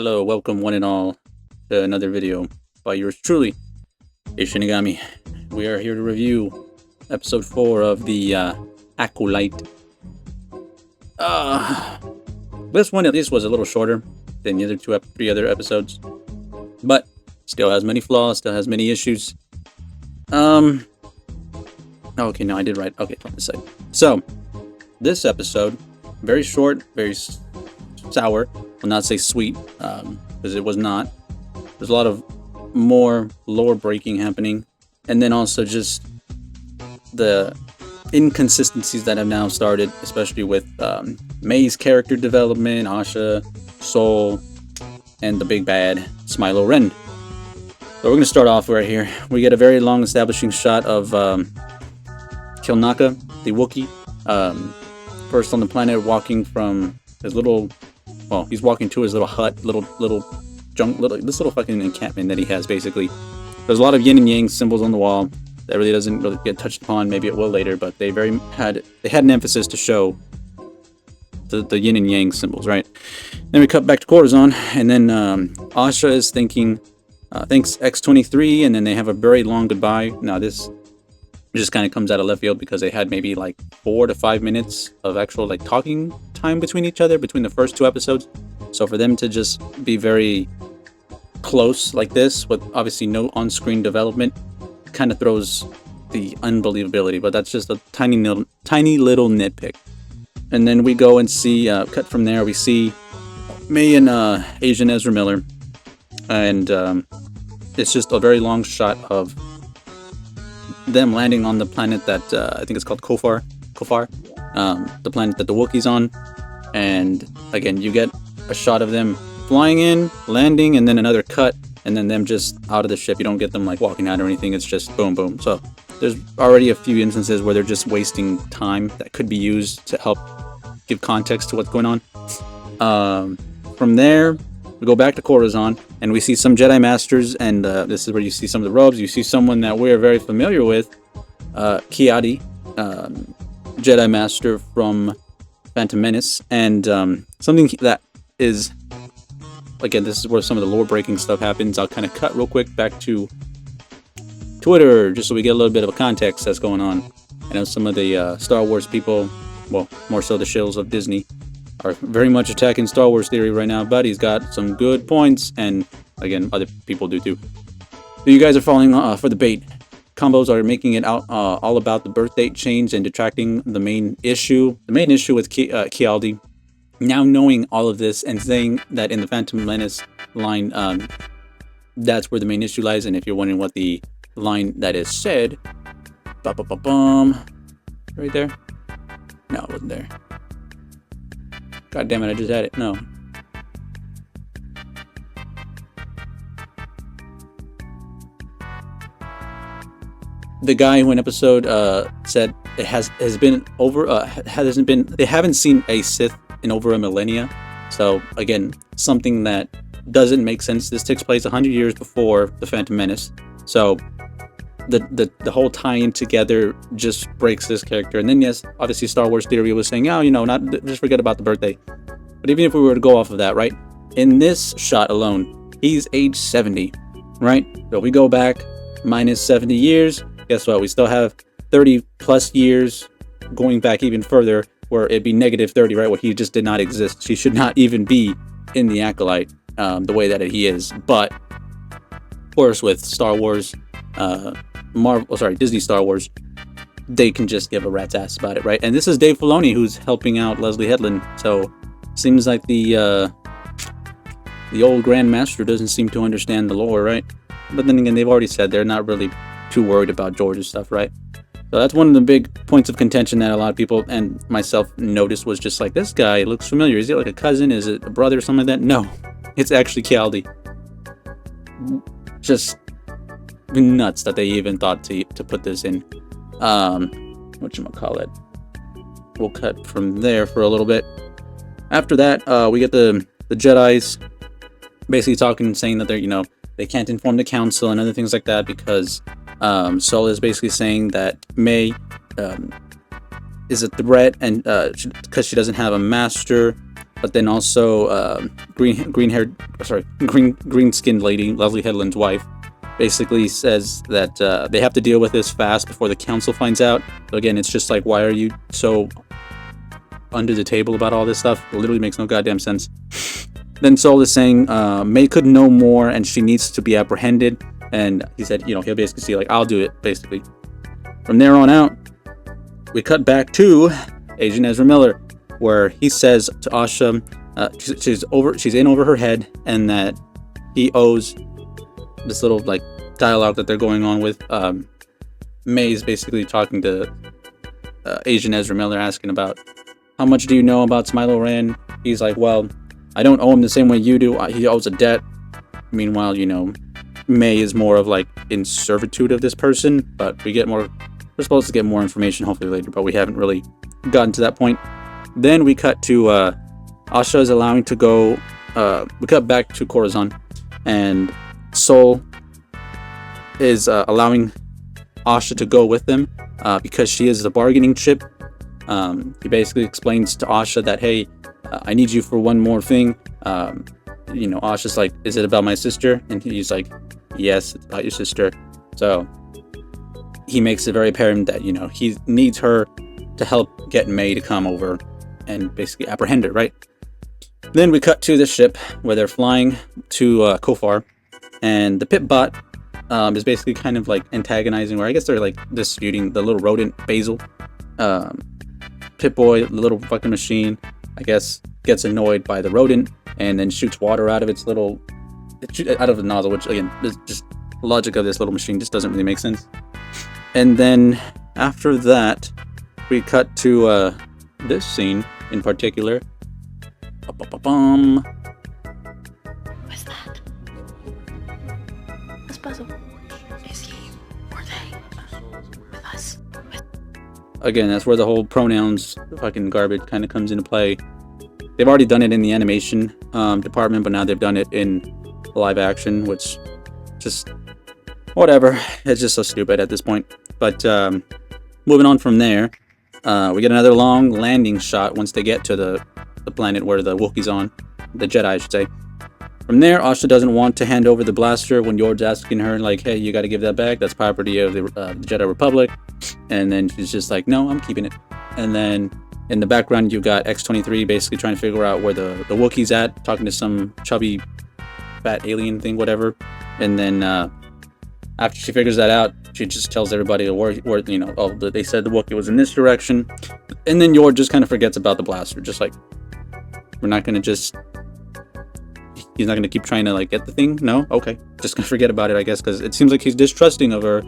Hello, welcome one and all to another video by yours truly, Shinigami. We are here to review episode 4 of the Acolyte. This one at least was a little shorter than the other three other episodes, but still has many flaws, still has many issues. Okay, no, I did right. Okay, on this side. So, this episode, very short, very sour. Will not say sweet, because it was not. There's a lot of more lore breaking happening, and then also just the inconsistencies that have now started, especially with May's character development, Asha, Soul, and the big bad Smilo Ren. So we're gonna start off right here. We get a very long establishing shot of Kilnaka, the Wookiee, first on the planet, walking from his little. Well, he's walking to his little hut, this little fucking encampment that he has, basically. There's a lot of yin and yang symbols on the wall. That really doesn't really get touched upon. Maybe it will later, but they had an emphasis to show the yin and yang symbols, right? Then we cut back to Corazon, and then Asha is thanks X-23, and then they have a very long goodbye. Now this just kind of comes out of left field because they had maybe like 4 to 5 minutes of actual like talking time between each other between the first 2 episodes. So for them to just be very close like this with obviously no on-screen development kind of throws the unbelievability, but that's just a tiny little nitpick. And then we go and see cut from there, we see May and Asian Ezra Miller, and it's just a very long shot of them landing on the planet that I think it's called Kofar, the planet that the Wookiee's on. And again, you get a shot of them flying in, landing, and then another cut, and then them just out of the ship. You don't get them like walking out or anything. It's just boom, boom. So there's already a few instances where they're just wasting time that could be used to help give context to what's going on. From there, we go back to Corazon, and we see some Jedi Masters, and this is where you see some of the robes. You see someone that we're very familiar with, Kiadi, Jedi Master from Phantom Menace, and something that is, again, this is where some of the lore breaking stuff happens. I'll kind of cut real quick back to Twitter, just so we get a little bit of a context that's going on. I know some of the Star Wars people, well, more so the shills of Disney, are very much attacking Star Wars theory right now, but he's got some good points, and again, other people do too. So you guys are falling for the bait. Combos are making it out all about the birth date change and detracting the main issue. The main issue with Kialdi, now knowing all of this and saying that in the Phantom Menace line, that's where the main issue lies. And if you're wondering what the line that is said, right there? No, it wasn't there. God damn it, I just had it. No. The guy who in episode said it has been over they haven't seen a Sith in over a millennia. So again, something that doesn't make sense. This takes place 100 years before the Phantom Menace. So the whole tie-in together just breaks this character. And then yes, obviously Star Wars theory was saying, oh, not just forget about the birthday. But even if we were to go off of that, right? In this shot alone, he's age 70, right? So we go back minus 70 years. Guess what? We still have 30 plus years going back even further, where it'd be negative 30, right? Where he just did not exist. He should not even be in the Acolyte the way that he is. But of course, with Star Wars, Disney Star Wars, they can just give a rat's ass about it, right? And this is Dave Filoni who's helping out Leslie Headland. So seems like the old Grand Master doesn't seem to understand the lore, right? But then again, they've already said they're not really too worried about George's stuff, right? So that's one of the big points of contention that a lot of people and myself noticed, was just like, this guy looks familiar. Is it like a cousin? Is it a brother or something like that? No, it's actually Kialdi. Just nuts that they even thought to put this in. Whatchamacallit. We'll cut from there for a little bit. After that, we get the Jedis basically talking, saying that they're, they can't inform the council and other things like that because Sol is basically saying that May is a threat, and because she doesn't have a master, but then also green skinned lady, Leslie Headland's wife, basically says that they have to deal with this fast before the council finds out. So again, it's just like, why are you so under the table about all this stuff? It literally makes no goddamn sense. Then Sol is saying May could know more and she needs to be apprehended, and he said, you know, he'll basically see like, I'll do it, basically. From there on out, we cut back to Agent Ezra Miller, where he says to Asha, she's in over her head, and that he owes this little like dialogue that they're going on with. May's basically talking to Agent Ezra Miller, asking about how much do you know about Smilo Ran. He's like, well, I don't owe him the same way you do. He owes a debt. Meanwhile, you know, May is more of like in servitude of this person, but we're supposed to get more information hopefully later, but we haven't really gotten to that point. Then we cut to Asha is allowing to go. We cut back to Corazon, and Sol is allowing Asha to go with them because she is the bargaining chip. He basically explains to Asha that, hey, I need you for one more thing. You know, Asha's like, is it about my sister? And he's like, yes, it's about your sister. So he makes it very apparent that, you know, he needs her to help get May to come over and basically apprehend her, right? Then we cut to the ship where they're flying to Kofar, and the pit bot is basically kind of like antagonizing, or I guess they're like disputing the little rodent Basil. Pit Boy, the little fucking machine, I guess gets annoyed by the rodent and then shoots water out of its little, out of the nozzle, which again is just the logic of this little machine just doesn't really make sense. And then after that, we cut to this scene in particular. What's that? What's Basil? Is he or they with us? Again, that's where the whole pronouns fucking garbage kind of comes into play. They've already done it in the animation department, but now they've done it in live action, which just whatever. It's just so stupid at this point. But moving on from there, we get another long landing shot once they get to the planet where the Wookiee's on, the Jedi, I should say. From there, Asha doesn't want to hand over the blaster when Yord's asking her, like, hey, you got to give that back. That's property of the Jedi Republic. And then she's just like, no, I'm keeping it. And then in the background, you got X-23 basically trying to figure out where the Wookiee's at, talking to some chubby, fat alien thing, whatever. And then after she figures that out, she just tells everybody where you know, oh, they said the Wookiee was in this direction. And then Yord just kind of forgets about the blaster, just like, we're not going to just... He's not going to keep trying to, like, get the thing? No? Okay. Just going to forget about it, I guess, because it seems like he's distrusting of her.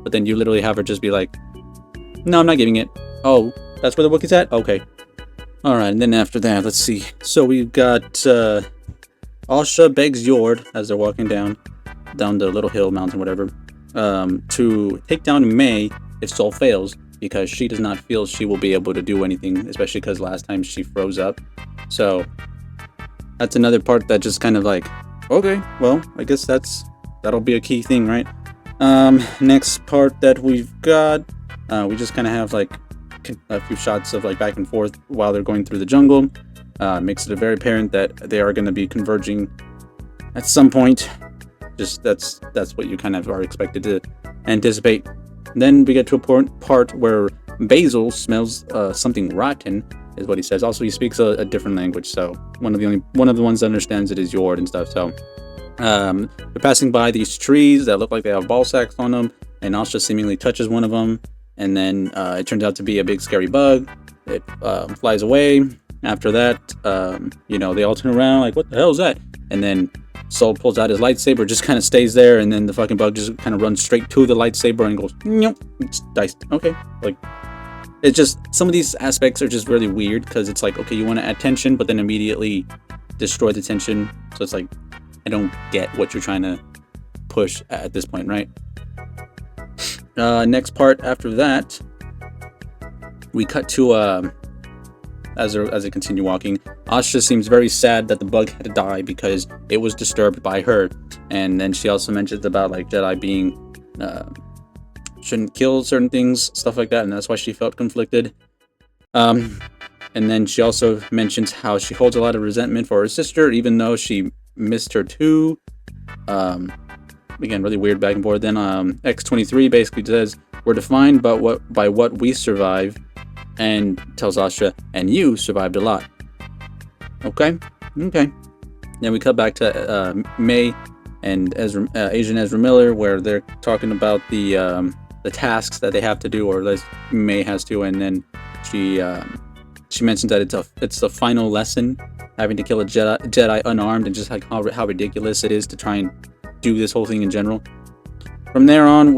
But then you literally have her just be like, no, I'm not giving it. Oh, that's where the Wookiee's at? Okay. Alright, and then after that, let's see. So we've got Asha begs Yord, as they're walking down the little hill, mountain, whatever, to take down May if Sol fails, because she does not feel she will be able to do anything, especially because last time she froze up. So that's another part that just kind of like, okay, well, I guess that'll be a key thing, right? Next part that we've got, we just kind of have like a few shots of like back and forth while they're going through the jungle. Makes it very apparent that they are going to be converging at some point. Just that's what you kind of are expected to anticipate. Then we get to a part where Basil smells something rotten, is what he says. Also, he speaks a different language, so one of the ones that understands it is Yord and stuff. So they're passing by these trees that look like they have ball sacks on them, and Asha seemingly touches one of them, and then it turns out to be a big scary bug. It flies away. After that, you know, they all turn around like, what the hell is that? And then Sol pulls out his lightsaber, just kind of stays there, and then the fucking bug just kind of runs straight to the lightsaber and goes, nope, it's diced. Okay, like, it's just, some of these aspects are just really weird, because it's like, okay, you want to add tension, but then immediately destroy the tension. So it's like, I don't get what you're trying to push at this point, right? Next part after that, we cut to, as they continue walking, Asha seems very sad that the bug had to die because it was disturbed by her. And then she also mentions about like Jedi being shouldn't kill certain things, stuff like that, and that's why she felt conflicted. And then she also mentions how she holds a lot of resentment for her sister, even though she missed her too. Again, really weird back and forth. Then X-23 basically says, we're defined by what we survive, and tells Asha, and you survived a lot. Okay. Then we cut back to May and Asian Ezra Miller, where they're talking about the tasks that they have to do, or at least May has to, and then she mentions that it's the final lesson, having to kill a Jedi unarmed, and just like how ridiculous it is to try and do this whole thing in general. From there on,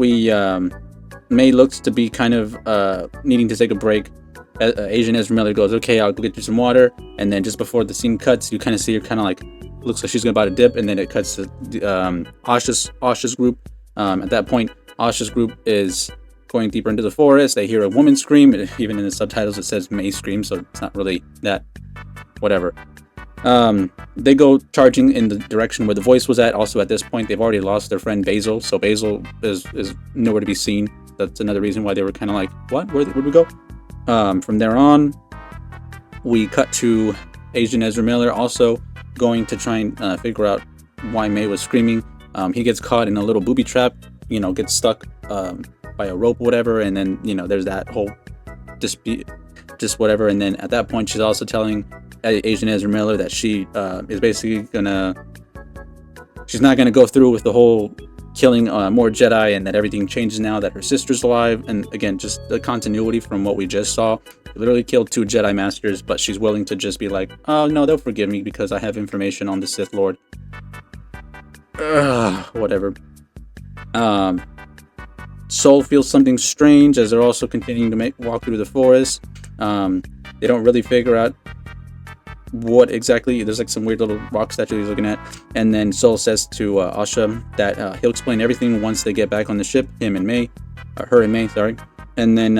May looks to be kind of needing to take a break. Asian Ezra Miller goes, okay, I'll go get you some water, and then just before the scene cuts, you kind of see her kind of like, looks like she's about to dip, and then it cuts to Asha's group. At that point, Asha's group is going deeper into the forest. They hear a woman scream. Even in the subtitles, it says May scream, so it's not really that. Whatever. They go charging in the direction where the voice was at. Also, at this point, they've already lost their friend Basil, so Basil is nowhere to be seen. That's another reason why they were kind of like, what? Where'd we go? From there on, we cut to Asian Ezra Miller also going to try and figure out why May was screaming. He gets caught in a little booby trap, gets stuck by a rope or whatever, and then, there's that whole dispute, just whatever. And then at that point, she's also telling Asian Ezra Miller that she is basically she's not gonna go through with the whole killing more Jedi, and that everything changes now that her sister's alive. And again, just the continuity from what we just saw. She literally killed 2 Jedi Masters, but she's willing to just be like, oh no, they'll forgive me because I have information on the Sith Lord. Whatever. Soul feels something strange as they're also continuing to walk through the forest. They don't really figure out what exactly. There's like some weird little rock statue he's looking at, and then Soul says to Asha that he'll explain everything once they get back on the ship, her and May, sorry. And then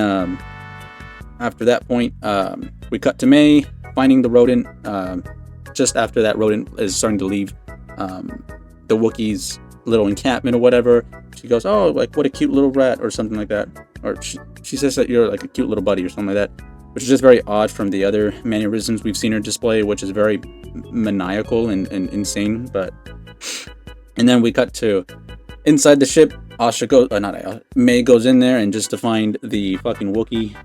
after that point, we cut to May finding the rodent. Just after that rodent is starting to leave the Wookiee's little encampment or whatever, she goes, oh, like what a cute little rat, or something like that, or she says that you're like a cute little buddy or something like that, which is just very odd from the other mannerisms we've seen her display, which is very maniacal and insane. But and then we cut to inside the ship. May goes in there, and just to find the fucking Wookiee.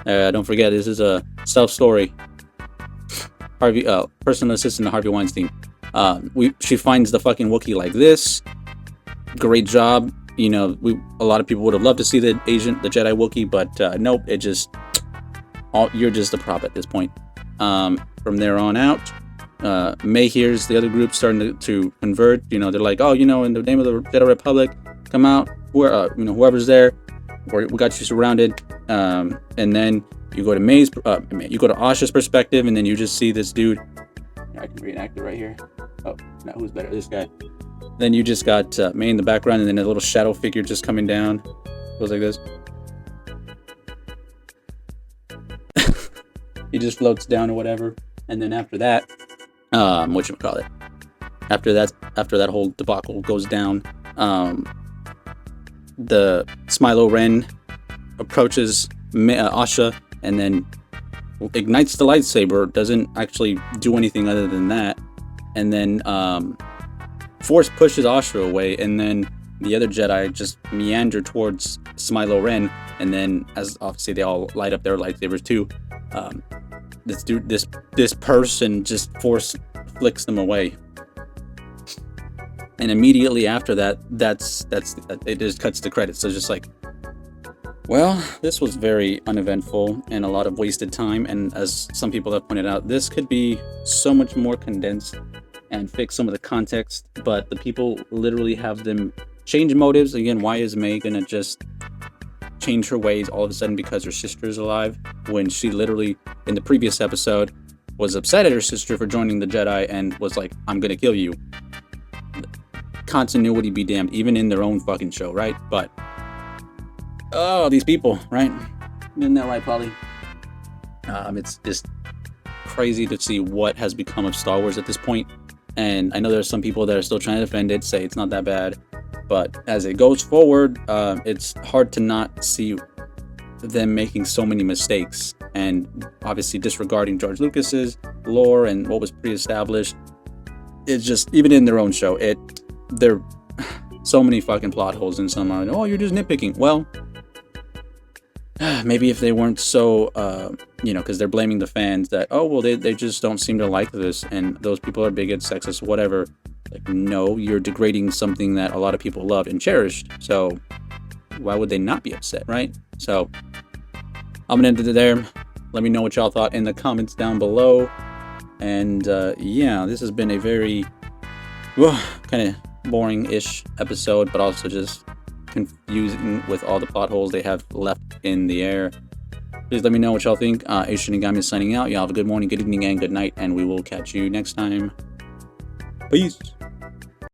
Don't forget, this is a self-story. Harvey, personal assistant to Harvey Weinstein. She finds the fucking Wookiee like this. Great job. A lot of people would have loved to see the Jedi Wookiee, but nope, you're just a prop at this point. From there on out, May hears the other group starting to convert. They're like, oh, in the name of the Jedi Republic, come out. Whoever's there, we got you surrounded. And then you go to you go to Asha's perspective, and then you just see this dude. I can reenact it right here. Oh, now who's better? This guy. Then you just got May in the background, and then a little shadow figure just coming down. Goes like this. He just floats down or whatever. And then after that, whatchamacallit? After that whole debacle goes down, the Smilo Ren approaches Asha, and then ignites the lightsaber. Doesn't actually do anything other than that. And then Force pushes Asha away, and then the other Jedi just meander towards Smilo Ren, and then as obviously they all light up their lightsabers too. This person just Force flicks them away, and immediately after that, it just cuts to credits. So it's just like, well, this was very uneventful and a lot of wasted time. And as some people have pointed out, this could be so much more condensed and fix some of the context, but the people literally have them change motives. Again, why is May gonna just change her ways all of a sudden because her sister is alive, when she literally in the previous episode was upset at her sister for joining the Jedi and was like, I'm gonna kill you. Continuity be damned, even in their own fucking show, right? But oh, these people, right? Isn't that right, Polly? It's just crazy to see what has become of Star Wars at this point. And I know there's some people that are still trying to defend it, say it's not that bad. But as it goes forward, it's hard to not see them making so many mistakes. and obviously disregarding George Lucas's lore and what was pre-established. It's just, even in their own show, there so many fucking plot holes, and some are, oh, you're just nitpicking. Well, maybe if they weren't so, because they're blaming the fans that, oh, well, they just don't seem to like this, and those people are bigots, sexist, whatever. Like, no, you're degrading something that a lot of people loved and cherished, so why would they not be upset, right? So, I'm gonna end it there. Let me know what y'all thought in the comments down below. And, yeah, this has been a very, kind of boring-ish episode, but also just confusing with all the plot holes they have left in the air. Please let me know what y'all think. Shinigami is signing out. Y'all have a good morning, good evening, and good night, and we will catch you next time. Peace.